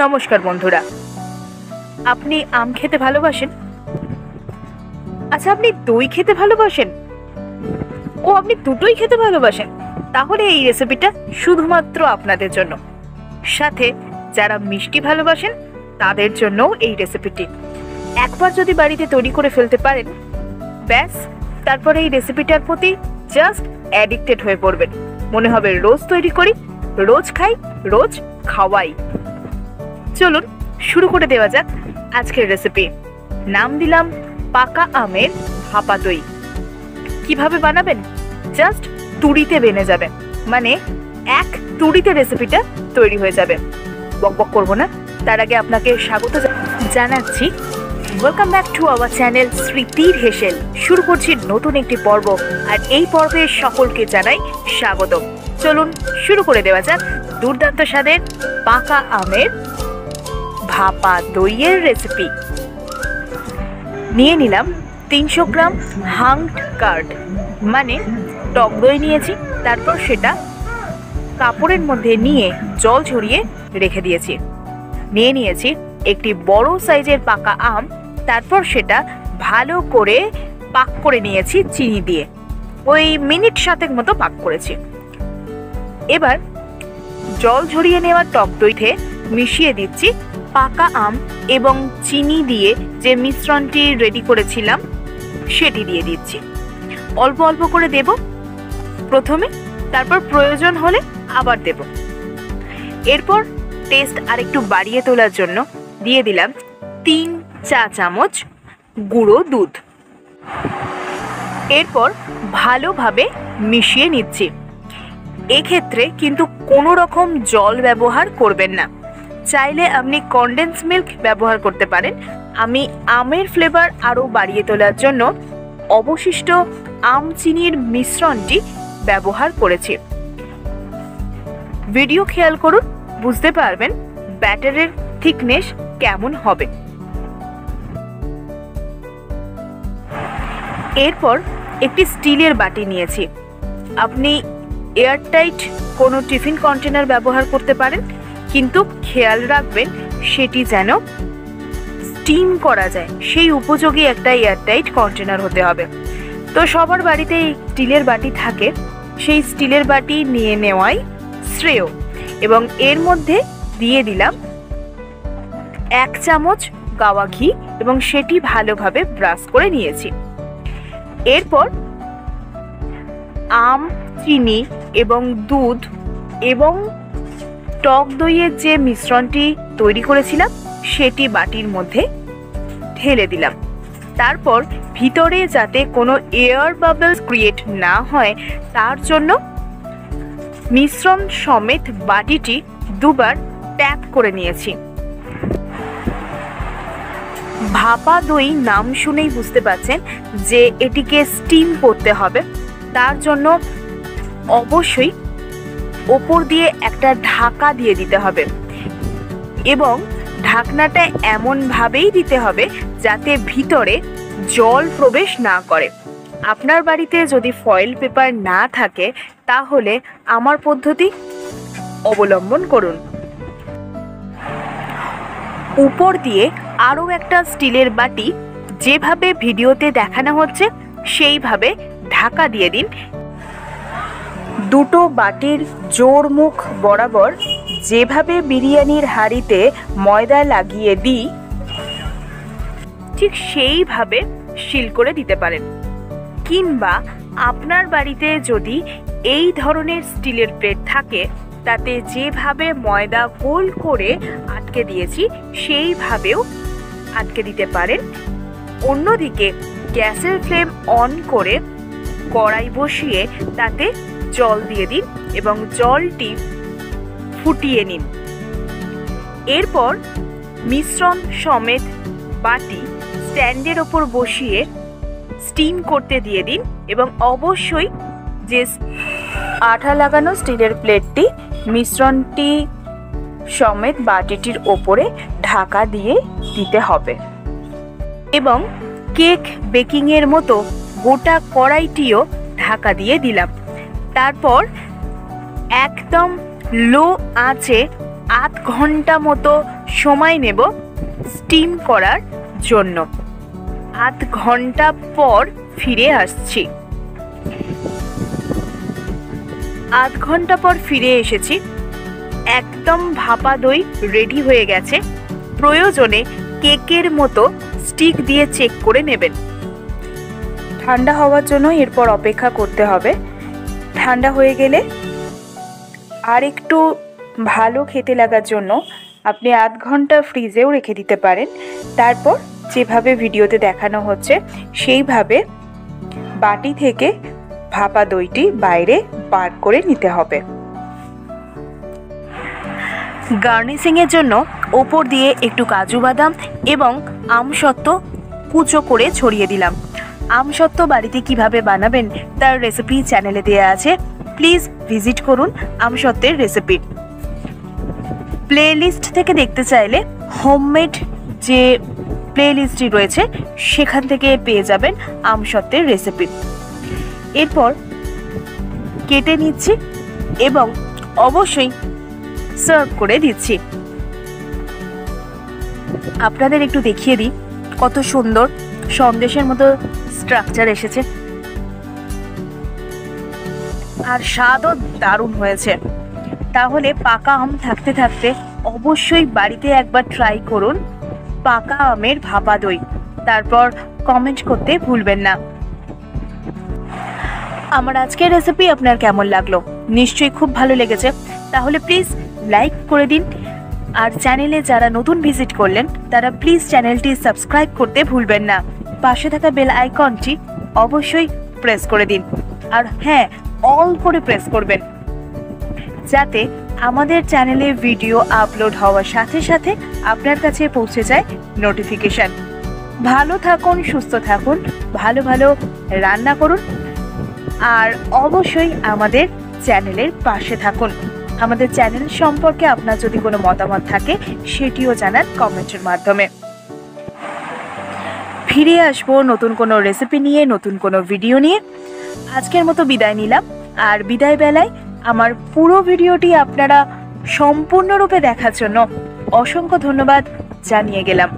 নমস্কার বন্ধুরা, আপনি আম খেতে ভালোবাসেন? আচ্ছা, আপনি দই খেতে ভালোবাসেন? ও, আপনি দুটোই খেতে ভালোবাসেন? তাহলে এই রেসিপিটা শুধুমাত্র আপনাদের জন্য। সাথে যারা মিষ্টি ভালোবাসেন তাদের জন্য এই রেসিপিটি। একবার যদি বাড়িতে তৈরি করে ফেলতে পারেন, ব্যাস, তারপরে এই রেসিপিটার প্রতি জাস্ট অ্যাডিক্টেড হয়ে পড়বেন। মনে হবে রোজ তৈরি করি, রোজ খাই, রোজ খাওয়াই। চলুন শুরু করে দেওয়া যাক আজকের রেসিপি। নাম দিলাম পাকা আমের ভাপা দই। কিভাবে বানাবেন? জাস্ট তুড়িতে বেনে যাবেন, মানে এক তুড়িতে রেসিপিটা তৈরি হয়ে যাবে। বকবক করবো না, তার আগে আপনাকে স্বাগত জানাচ্ছি। Welcome back to our channel স্মৃতির হেসেল। শুরু করছি নতুন একটি পর্ব, আর এই পর্বে সকলকে জানাই স্বাগত। চলুন শুরু করে দেওয়া যাক দুর্দান্ত স্বাদের পাকা আমের ভাপা দইয়ের রেসিপি। নিয়ে নিলাম 300 গ্রাম হাংড কার্ড, মানে টক দই নিয়েছি। তারপর সেটা কাপড়ের মধ্যে নিয়ে জল ঝরিয়ে রেখে দিয়েছি। নিয়ে নিয়েছি একটি বড় সাইজের পাকা আম। তারপর সেটা ভালো করে পাক করে নিয়েছি চিনি দিয়ে। ওই মিনিট 7 মতো পাক করেছি। এবার জল ঝরিয়ে নেওয়া টক দইতে মিশিয়ে দিচ্ছি পাকা আম এবং চিনি দিয়ে যে মিশ্রণটি রেডি করেছিলাম সেটি দিয়ে দিচ্ছি। অল্প অল্প করে দেব প্রথমে, তারপর প্রয়োজন হলে আবার দেব। এরপর টেস্ট আরেকটু বাড়িয়ে তোলার জন্য দিয়ে দিলাম 3 চা চামচ গুঁড়ো দুধ। এরপর ভালোভাবে মিশিয়ে নিচ্ছি। এক্ষেত্রে কিন্তু কোনো রকম জল ব্যবহার করবেন না। চাইলে আপনি কনডেন্স মিল্ক ব্যবহার করতে পারেন। আমি আমের ফ্লেভার আরও বাড়িয়ে তোলার জন্য অবশিষ্ট আম চিনির মিশ্রণটি ব্যবহার করেছি। ভিডিও খেয়াল করুন, বুঝতে পারবেন ব্যাটারের থিকনেস কেমন হবে। এরপর একটি স্টিলের বাটি নিয়েছি। আপনি এয়ারটাইট কোনো টিফিন কন্টেনার ব্যবহার করতে পারেন, কিন্তু খেয়াল রাখবেন সেটি যেন স্টিম করা যায় সেই উপযোগী একটা এয়ারটাইট কন্টেনার হতে হবে। তো সবার বাড়িতে স্টিলের বাটি থাকে, সেই স্টিলের বাটি নিয়ে নেওয়াই শ্রেয়। এবং এর মধ্যে দিয়ে দিলাম 1 চামচ গাওয়া ঘি এবং সেটি ভালোভাবে ব্রাশ করে নিয়েছি। এরপর আম, চিনি এবং দুধ এবং টক দইয়ের যে মিশ্রণটি তৈরি করেছিলাম সেটি বাটির মধ্যে ঢেলে দিলাম। তারপর ভিতরে যাতে কোনো এয়ার বাবলস ক্রিয়েট না হয় তার জন্য মিশ্রণ সমেত বাটিটি দুবার ট্যাপ করে নিয়েছি। ভাপা দই নাম শুনেই বুঝতে পারছেন যে এটিকে স্টিম করতে হবে। তার জন্য অবশ্যই ওপর দিয়ে একটা ঢাকা দিয়ে দিতে হবে এবং ঢাকনাটা এমনভাবেই দিতে হবে যাতে ভিতরে জল প্রবেশ না করে। আপনার বাড়িতে যদি ফয়েল পেপার না থাকে তাহলে আমার পদ্ধতি অবলম্বন করুন। উপর দিয়ে আরও একটা স্টিলের বাটি যেভাবে ভিডিওতে দেখানো হচ্ছে সেইভাবে ঢাকা দিয়ে দিন। দুটো বাটির জোর মুখ বরাবর যেভাবে বিরিয়ানির হাঁড়িতে ময়দা লাগিয়ে দিই ঠিক সেইভাবে সিল করে দিতে পারেন। কিংবা আপনার বাড়িতে যদি এই ধরনের স্টিলের প্লেট থাকে তাতে যেভাবে ময়দা গোল করে আটকে দিয়েছি সেইভাবেও আটকে দিতে পারেন। অন্যদিকে গ্যাসের ফ্লেম অন করে কড়াই বসিয়ে তাতে জল দিয়ে দিন এবং জলটি ফুটিয়ে নিন। এরপর মিশ্রণ সমেত বাটি স্ট্যান্ডের ওপর বসিয়ে স্টিম করতে দিয়ে দিন এবং অবশ্যই যে আঠা লাগানো স্টিলের প্লেটটি মিশ্রণটি সমেত বাটিটির ওপরে ঢাকা দিয়ে দিতে হবে। এবং কেক বেকিংয়ের মতো গোটা কড়াইটিও ঢাকা দিয়ে দিলাম। তারপর একদম লো আঁচে 8 ঘন্টা মতো সময় নেব স্টিম করার জন্য। আধ ঘন্টা পর ফিরে আসছি। আধ ঘন্টা পর ফিরে এসেছি। একদম ভাপা দই রেডি হয়ে গেছে। প্রয়োজনে কেকের মতো স্টিক দিয়ে চেক করে নেবেন। ঠান্ডা হওয়ার জন্য এরপর অপেক্ষা করতে হবে। ঠান্ডা হয়ে গেলে আর একটু ভালো খেতে লাগার জন্য আপনি আধ ঘন্টা ফ্রিজেও রেখে দিতে পারেন। তারপর যেভাবে ভিডিওতে দেখানো হচ্ছে সেইভাবে বাটি থেকে ভাপা দইটি বাইরে বার করে নিতে হবে। গার্নিশিংয়ের জন্য ওপর দিয়ে একটু কাজু বাদাম এবং আমসত্ত্ব কুচো করে ছড়িয়ে দিলাম। আমসত্ত্ব বাড়িতে কিভাবে বানাবেন তার রেসিপি চ্যানেলে দেওয়া আছে, প্লিজ ভিজিট করুন আমসত্ত্বের রেসিপি। প্লেলিস্ট থেকে দেখতে চাইলে হোমমেড যে প্লেলিস্টটি রয়েছে সেখান থেকে পেয়ে যাবেন আমসত্ত্বের রেসিপি। এরপর কেটে নিচ্ছি এবং অবশ্যই সার্ভ করে দিচ্ছি। আপনাদের একটু দেখিয়ে দিই কত সুন্দর সন্দেশের মতো স্ট্রাকচার এসেছে, আর স্বাদও দারুণ হয়েছে। তাহলে পাকা আম থাকতে থাকতে অবশ্যই বাড়িতে একবার ট্রাই করুন পাকা আমের ভাপা দই। তারপর কমেন্ট করতে ভুলবেন না। আমার আজকের রেসিপি আপনার কেমন লাগলো? নিশ্চয়ই খুব ভালো লেগেছে। তাহলে প্লিজ লাইক করে দিন। আর চ্যানেলে যারা নতুন ভিজিট করলেন তারা প্লিজ চ্যানেলটি সাবস্ক্রাইব করতে ভুলবেন না। পাশে থাকা বেল আইকনটি অবশ্যই প্রেস করে দিন। আর হ্যাঁ, অল করে প্রেস করবেন যাতে আমাদের চ্যানেলে ভিডিও আপলোড হওয়ার সাথে সাথে আপনার কাছে পৌঁছে যায় নোটিফিকেশন। ভালো থাকুন, সুস্থ থাকুন, ভালো ভালো রান্না করুন, আর অবশ্যই আমাদের চ্যানেলের পাশে থাকুন। আমাদের চ্যানেল সম্পর্কে আপনার যদি কোনো মতামত থাকে সেটিও জানান কমেন্টের মাধ্যমে। ফিরে আসবো নতুন কোনো রেসিপি নিয়ে, নতুন কোনো ভিডিও নিয়ে। আজকের মতো বিদায় নিলাম। আর বিদায় বেলায় আমার পুরো ভিডিওটি আপনারা সম্পূর্ণরূপে দেখার জন্য অসংখ্য ধন্যবাদ জানিয়ে গেলাম।